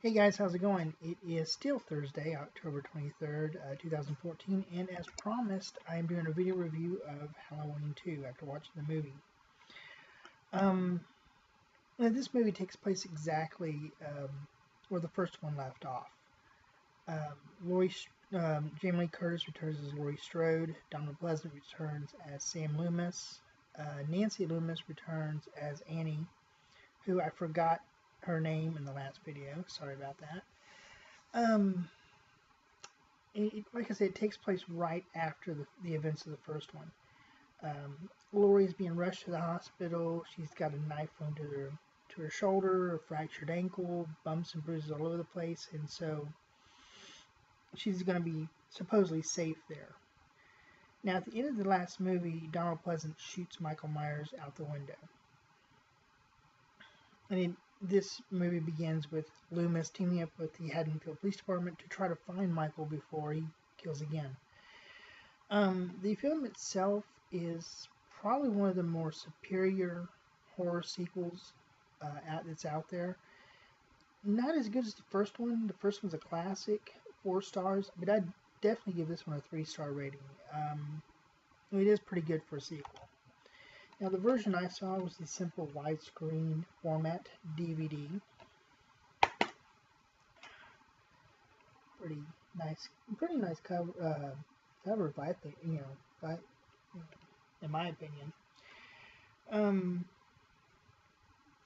Hey guys, how's it going? It is still Thursday, October 23rd, 2014, and as promised, I am doing a video review of Halloween 2 after watching the movie. Um, this movie takes place exactly where the first one left off. Um, Laurie, Jamie Lee Curtis returns as Laurie Strode, Donald Pleasence returns as Sam Loomis, Nancy Loomis returns as Annie, who I forgot her name in the last video. Sorry about that. Um, like I said, it takes place right after the events of the first one. Laurie's being rushed to the hospital. She's got a knife wound to her shoulder, a fractured ankle, bumps and bruises all over the place, and so she's going to be supposedly safe there. Now, at the end of the last movie, Donald Pleasence shoots Michael Myers out the window. And this movie begins with Loomis teaming up with the Haddonfield Police Department to try to find Michael before he kills again. The film itself is probably one of the more superior horror sequels that's out there. Not as good as the first one. The first one's a classic, 4 stars, but I'd definitely give this one a 3-star rating. It is pretty good for a sequel. Now, the version I saw was the simple widescreen format DVD. Pretty nice cover, I think, in my opinion.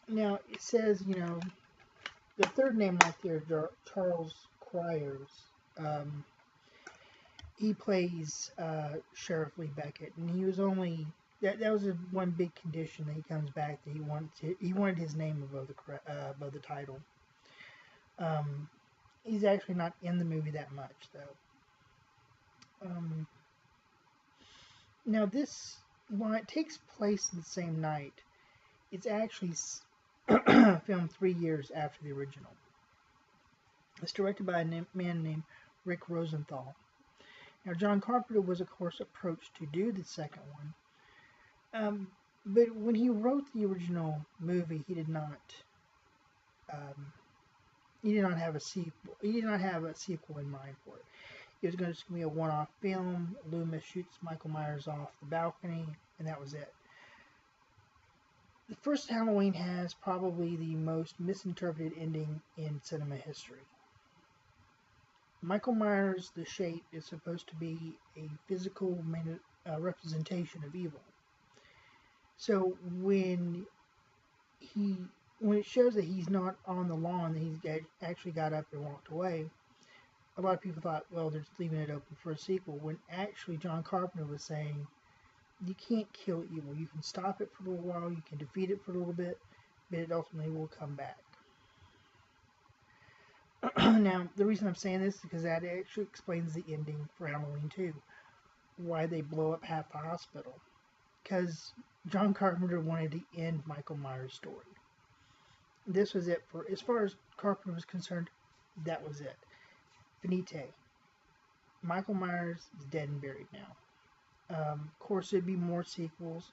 Now it says, the third name right there, Charles Cryers. He plays Sheriff Lee Beckett, and he was only that was one big condition that he comes back that he wanted his name above the title. He's actually not in the movie that much though. Now while it takes place the same night, it's actually filmed 3 years after the original. It's directed by a man named Rick Rosenthal. Now, John Carpenter was, of course, approached to do the second one, but when he wrote the original movie, he did not have a sequel. He did not have a sequel in mind for it. It was going to be a one-off film. Loomis shoots Michael Myers off the balcony, and that was it. The first Halloween has probably the most misinterpreted ending in cinema history. Michael Myers, the shape, is supposed to be a physical representation of evil. So when it shows that he's not on the lawn, that he's actually got up and walked away, a lot of people thought, well, they're leaving it open for a sequel, when actually John Carpenter was saying, you can't kill evil. You can stop it for a little while, you can defeat it for a little bit, but it ultimately will come back. Now, the reason I'm saying this is because that actually explains the ending for Halloween 2. Why they blow up half the hospital. Because John Carpenter wanted to end Michael Myers' story. This was it as far as Carpenter was concerned, that was it. Finite. Michael Myers is dead and buried now. Of course, there'd be more sequels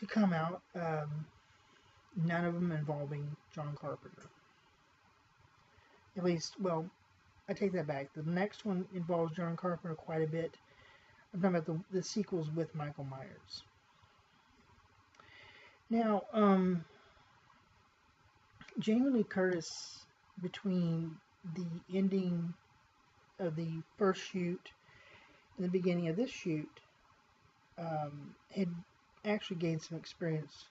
to come out. None of them involving John Carpenter. At least, well, I take that back. The next one involves John Carpenter quite a bit. I'm talking about the sequels with Michael Myers. Now, Jamie Lee Curtis, between the ending of the first shoot and the beginning of this shoot, had actually gained some experience.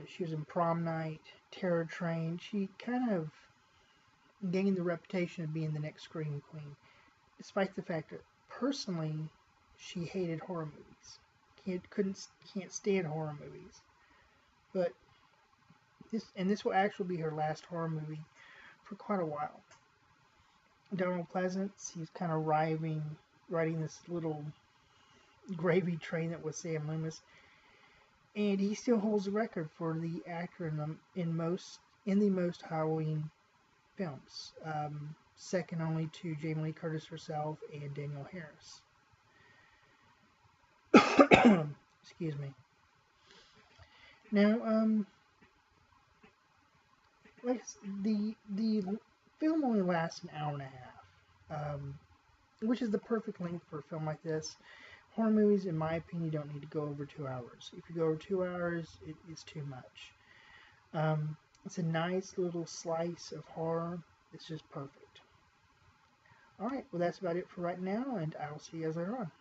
She was in Prom Night, Terror Train. She kind of gained the reputation of being the next Scream Queen, despite the fact that personally she hated horror movies. Can't stand horror movies. But this will actually be her last horror movie for quite a while. Donald Pleasence, he's kind of riding this little gravy train that was Sam Loomis, and he still holds the record for the actor in the most Halloween films, second only to Jamie Lee Curtis herself and Danielle Harris. Excuse me. Now, like the film only lasts an hour and a half, which is the perfect length for a film like this. Horror movies, in my opinion, don't need to go over 2 hours. If you go over 2 hours, it is too much. It's a nice little slice of horror. It's just perfect. Alright, well that's about it for right now, and I will see you guys later on.